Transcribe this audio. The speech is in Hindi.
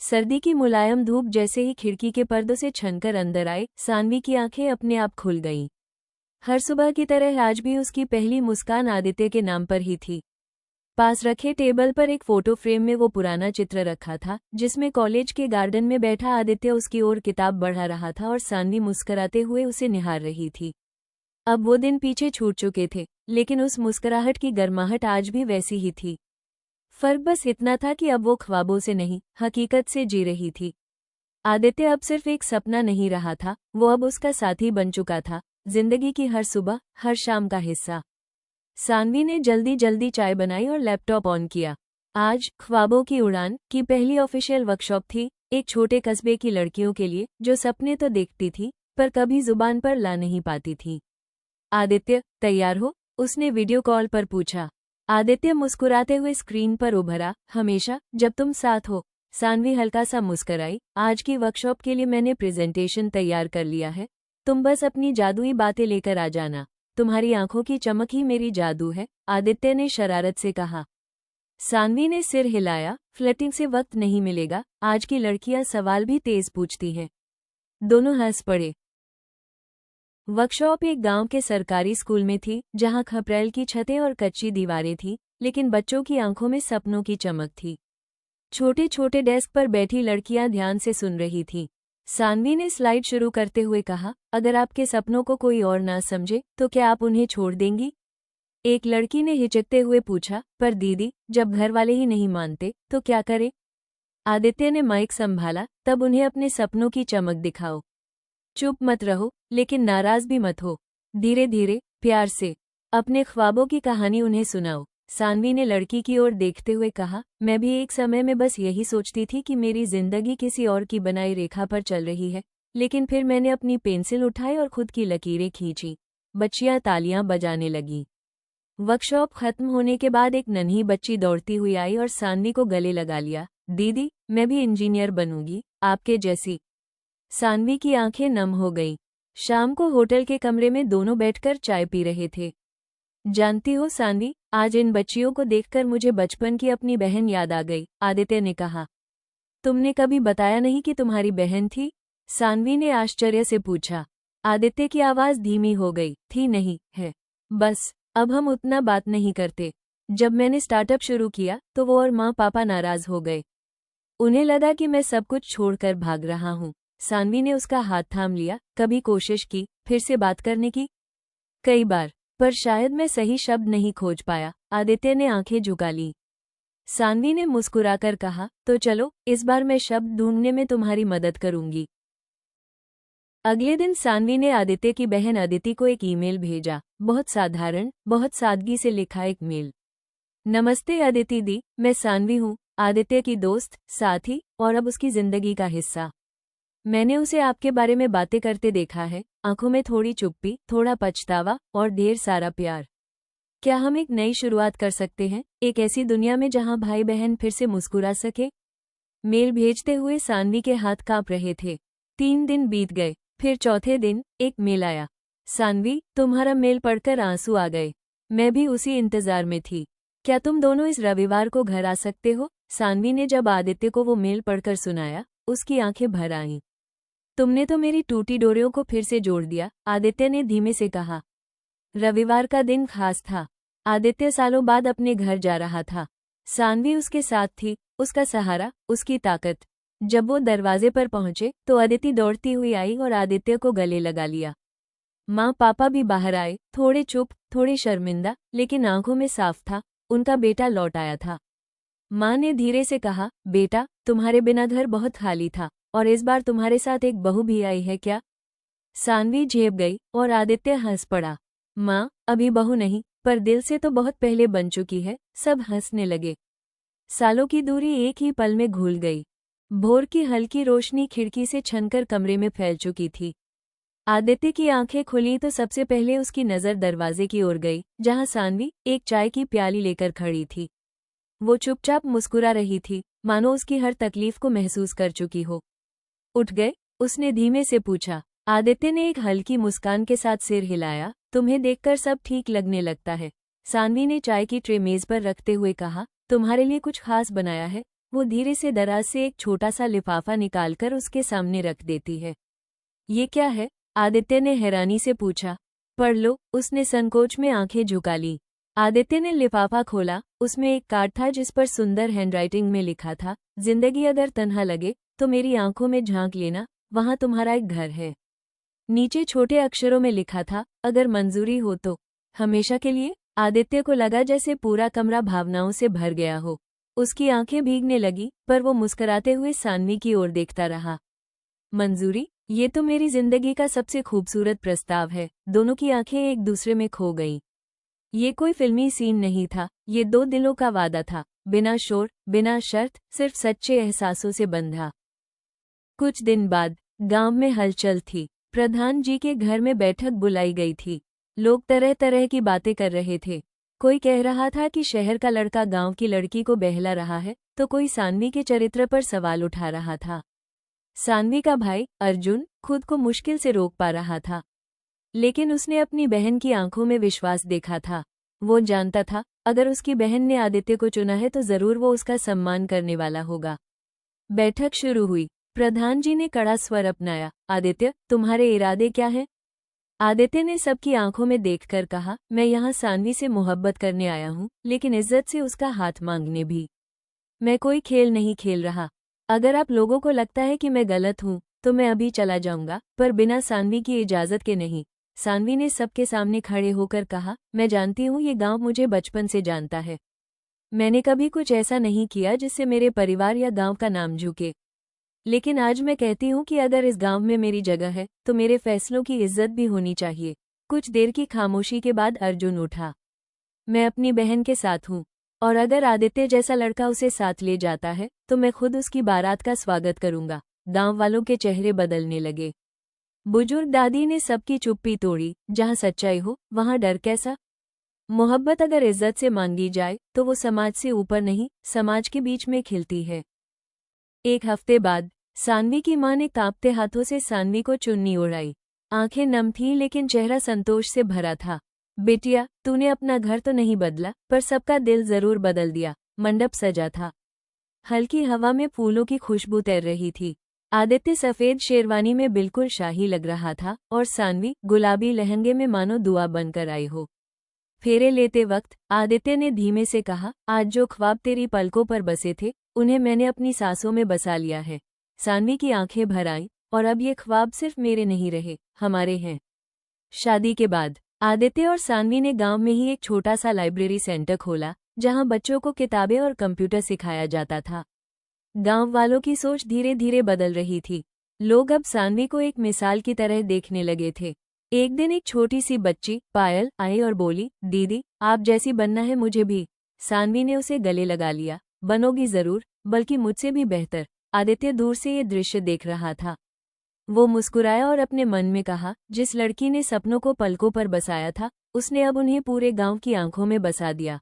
सर्दी की मुलायम धूप जैसे ही खिड़की के पर्दों से छनकर अंदर आई, सान्वी की आंखें अपने आप खुल गईं। हर सुबह की तरह आज भी उसकी पहली मुस्कान आदित्य के नाम पर ही थी। पास रखे टेबल पर एक फोटो फ्रेम में वो पुराना चित्र रखा था, जिसमें कॉलेज के गार्डन में बैठा आदित्य उसकी ओर किताब बढ़ा रहा था और सान्वी मुस्कुराते हुए उसे निहार रही थी। अब वो दिन पीछे छूट चुके थे, लेकिन उस मुस्कुराहट की गर्माहट आज भी वैसी ही थी। फर्क बस इतना था कि अब वो ख्वाबों से नहीं, हकीकत से जी रही थी। आदित्य अब सिर्फ एक सपना नहीं रहा था, वो अब उसका साथी बन चुका था, जिंदगी की हर सुबह, हर शाम का हिस्सा। सान्वी ने जल्दी जल्दी चाय बनाई और लैपटॉप ऑन किया। आज ख्वाबों की उड़ान की पहली ऑफिशियल वर्कशॉप थी, एक छोटे कस्बे की लड़कियों के लिए जो सपने तो देखती थी पर कभी जुबान पर ला नहीं पाती थी। आदित्य, तैयार हो? उसने वीडियो कॉल पर पूछा। आदित्य मुस्कुराते हुए स्क्रीन पर उभरा। हमेशा, जब तुम साथ हो। सान्वी हल्का सा मुस्कुराई। आज की वर्कशॉप के लिए मैंने प्रेजेंटेशन तैयार कर लिया है, तुम बस अपनी जादुई बातें लेकर आ जाना। तुम्हारी आंखों की चमक ही मेरी जादू है, आदित्य ने शरारत से कहा। सान्वी ने सिर हिलाया। फ्लर्टिंग से वक्त नहीं मिलेगा, आज की लड़कियां सवाल भी तेज पूछती हैं। दोनों हंस पड़े। वर्कशॉप एक गांव के सरकारी स्कूल में थी, जहां खपरेल की छतें और कच्ची दीवारें थीं, लेकिन बच्चों की आंखों में सपनों की चमक थी। छोटे छोटे डेस्क पर बैठी लड़कियां ध्यान से सुन रही थीं। सान्वी ने स्लाइड शुरू करते हुए कहा, अगर आपके सपनों को कोई और ना समझे तो क्या आप उन्हें छोड़ देंगी? एक लड़की ने हिचकते हुए पूछा, पर दीदी, जब घर वाले ही नहीं मानते तो क्या करें? आदित्य ने माइक संभाला, तब उन्हें अपने सपनों की चमक दिखाओ। चुप मत रहो, लेकिन नाराज भी मत हो। धीरे धीरे, प्यार से अपने ख्वाबों की कहानी उन्हें सुनाओ। सान्वी ने लड़की की ओर देखते हुए कहा, मैं भी एक समय में बस यही सोचती थी कि मेरी जिंदगी किसी और की बनाई रेखा पर चल रही है, लेकिन फिर मैंने अपनी पेंसिल उठाई और खुद की लकीरें खींची। बच्चियां तालियां बजाने लगीं। वर्कशॉप खत्म होने के बाद एक नन्ही बच्ची दौड़ती हुई आई और सान्वी को गले लगा लिया। दीदी, मैं भी इंजीनियर बनूंगी, आपके जैसी। सान्वी की आंखें नम हो गईं। शाम को होटल के कमरे में दोनों बैठकर चाय पी रहे थे। जानती हो सान्वी, आज इन बच्चियों को देखकर मुझे बचपन की अपनी बहन याद आ गई, आदित्य ने कहा। तुमने कभी बताया नहीं कि तुम्हारी बहन थी? सान्वी ने आश्चर्य से पूछा। आदित्य की आवाज धीमी हो गई। थी नहीं, है। बस, अब हम उतना बात नहीं करते। जब मैंने स्टार्टअप शुरू किया तो वो और माँ पापा नाराज हो गए। उन्हें लगा कि मैं सब कुछ छोड़कर भाग रहा हूँ। सान्वी ने उसका हाथ थाम लिया। कभी कोशिश की फिर से बात करने की? कई बार, पर शायद मैं सही शब्द नहीं खोज पाया। आदित्य ने आंखें झुका ली। सान्वी ने मुस्कुराकर कहा, तो चलो, इस बार मैं शब्द ढूंढने में तुम्हारी मदद करूंगी। अगले दिन सान्वी ने आदित्य की बहन अदिति को एक ईमेल भेजा। बहुत साधारण, बहुत सादगी से लिखा एक मेल। नमस्ते अदिति दी, मैं सान्वी हूँ, आदित्य की दोस्त, साथी और अब उसकी जिंदगी का हिस्सा। मैंने उसे आपके बारे में बातें करते देखा है, आंखों में थोड़ी चुप्पी, थोड़ा पछतावा और ढेर सारा प्यार। क्या हम एक नई शुरुआत कर सकते हैं, एक ऐसी दुनिया में जहां भाई बहन फिर से मुस्कुरा सके? मेल भेजते हुए सान्वी के हाथ कांप रहे थे। 3 दिन बीत गए, फिर चौथे दिन एक मेल आया। सान्वी, तुम्हारा मेल पढ़कर आंसू आ गए। मैं भी उसी इंतजार में थी। क्या तुम दोनों इस रविवार को घर आ सकते हो? सान्वी ने जब आदित्य को वो मेल पढ़कर सुनाया, उसकी आंखें भर आईं। तुमने तो मेरी टूटी डोरियों को फिर से जोड़ दिया, आदित्य ने धीमे से कहा। रविवार का दिन खास था। आदित्य सालों बाद अपने घर जा रहा था। सान्वी उसके साथ थी, उसका सहारा, उसकी ताकत। जब वो दरवाजे पर पहुंचे तो अदिति दौड़ती हुई आई और आदित्य को गले लगा लिया। माँ पापा भी बाहर आए, थोड़े चुप, थोड़े शर्मिंदा, लेकिन आंखों में साफ था, उनका बेटा लौट आया था। माँ ने धीरे से कहा, बेटा, तुम्हारे बिना घर बहुत खाली था, और इस बार तुम्हारे साथ एक बहू भी आई है क्या? सान्वी झेप गई और आदित्य हंस पड़ा। माँ, अभी बहू नहीं, पर दिल से तो बहुत पहले बन चुकी है। सब हंसने लगे। सालों की दूरी एक ही पल में घुल गई। भोर की हल्की रोशनी खिड़की से छनकर कमरे में फैल चुकी थी। आदित्य की आंखें खुली तो सबसे पहले उसकी नज़र दरवाजे की ओर गई, जहां सान्वी एक चाय की प्याली लेकर खड़ी थी। वो चुपचाप मुस्कुरा रही थी, मानो उसकी हर तकलीफ को महसूस कर चुकी हो। उठ गए? उसने धीमे से पूछा। आदित्य ने एक हल्की मुस्कान के साथ सिर हिलाया। तुम्हें देखकर सब ठीक लगने लगता है। सान्वी ने चाय की ट्रे मेज पर रखते हुए कहा, तुम्हारे लिए कुछ खास बनाया है, वो धीरे से दराज से एक छोटा सा लिफाफा निकालकर उसके सामने रख देती है। ये क्या है? आदित्य ने हैरानी से पूछा। पढ़ लो, उसने संकोच में आंखें झुका ली। आदित्य ने लिफाफा खोला, उसमें एक कार्ड था जिस पर सुंदर हैंडराइटिंग में लिखा था, जिंदगी अगर तन्हा लगे तो मेरी आंखों में झांक लेना, वहां तुम्हारा एक घर है। नीचे छोटे अक्षरों में लिखा था, अगर मंजूरी हो तो हमेशा के लिए। आदित्य को लगा जैसे पूरा कमरा भावनाओं से भर गया हो। उसकी आंखें भीगने लगी, पर वो मुस्कुराते हुए सान्वी की ओर देखता रहा। मंजूरी? ये तो मेरी जिंदगी का सबसे खूबसूरत प्रस्ताव है। दोनों की आंखें एक दूसरे में खो गईं। ये कोई फिल्मी सीन नहीं था, ये दो दिलों का वादा था, बिना शोर, बिना शर्त, सिर्फ सच्चे एहसासों से बंधा। कुछ दिन बाद गांव में हलचल थी। प्रधान जी के घर में बैठक बुलाई गई थी। लोग तरह तरह की बातें कर रहे थे। कोई कह रहा था कि शहर का लड़का गांव की लड़की को बहला रहा है, तो कोई सान्वी के चरित्र पर सवाल उठा रहा था। सान्वी का भाई अर्जुन खुद को मुश्किल से रोक पा रहा था, लेकिन उसने अपनी बहन की आंखों में विश्वास देखा था। वो जानता था, अगर उसकी बहन ने आदित्य को चुना है तो जरूर वो उसका सम्मान करने वाला होगा। बैठक शुरू हुई। प्रधान जी ने कड़ा स्वर अपनाया। आदित्य, तुम्हारे इरादे क्या हैं? आदित्य ने सबकी आंखों में देखकर कहा, मैं यहाँ सान्वी से मोहब्बत करने आया हूँ, लेकिन इज्जत से उसका हाथ मांगने भी। मैं कोई खेल नहीं खेल रहा। अगर आप लोगों को लगता है कि मैं गलत हूँ तो मैं अभी चला जाऊंगा, पर बिना सान्वी की इजाजत के नहीं। सान्वी ने सबके सामने खड़े होकर कहा, मैं जानती हूँ ये गांव मुझे बचपन से जानता है। मैंने कभी कुछ ऐसा नहीं किया जिससे मेरे परिवार या गांव का नाम झुके, लेकिन आज मैं कहती हूँ कि अगर इस गांव में मेरी जगह है तो मेरे फैसलों की इज्जत भी होनी चाहिए। कुछ देर की खामोशी के बाद अर्जुन उठा। मैं अपनी बहन के साथ हूँ, और अगर आदित्य जैसा लड़का उसे साथ ले जाता है तो मैं खुद उसकी बारात का स्वागत करूंगा। गांव वालों के चेहरे बदलने लगे। बुजुर्ग दादी ने सबकी चुप्पी तोड़ी, जहां सच्चाई हो वहां डर कैसा? मोहब्बत अगर इज्जत से मांगी जाए तो वो समाज से ऊपर नहीं, समाज के बीच में खिलती है। एक हफ्ते बाद सान्वी की मां ने कांपते हाथों से सान्वी को चुन्नी ओढ़ाई। आंखें नम थीं लेकिन चेहरा संतोष से भरा था। बेटिया, तूने अपना घर तो नहीं बदला, पर सबका दिल जरूर बदल दिया। मंडप सजा था। हल्की हवा में फूलों की खुशबू तैर रही थी। आदित्य सफेद शेरवानी में बिल्कुल शाही लग रहा था, और सान्वी गुलाबी लहंगे में मानो दुआ बनकर आई हो। फेरे लेते वक्त आदित्य ने धीमे से कहा, आज जो ख्वाब तेरी पलकों पर बसे थे उन्हें मैंने अपनी सांसों में बसा लिया है। सान्वी की आंखें भर आईं, और अब ये ख्वाब सिर्फ मेरे नहीं रहे, हमारे हैं। शादी के बाद आदित्य और सान्वी ने गांव में ही एक छोटा सा लाइब्रेरी सेंटर खोला, जहां बच्चों को किताबें और कंप्यूटर सिखाया जाता था। गांव वालों की सोच धीरे धीरे बदल रही थी। लोग अब सान्वी को एक मिसाल की तरह देखने लगे थे। एक दिन एक छोटी सी बच्ची पायल आई और बोली, दीदी, आप जैसी बनना है मुझे भी। सान्वी ने उसे गले लगा लिया। बनोगी जरूर, बल्कि मुझसे भी बेहतर। आदित्य दूर से ये दृश्य देख रहा था। वो मुस्कुराया और अपने मन में कहा, जिस लड़की ने सपनों को पलकों पर बसाया था उसने अब उन्हें पूरे गांव की आंखों में बसा दिया।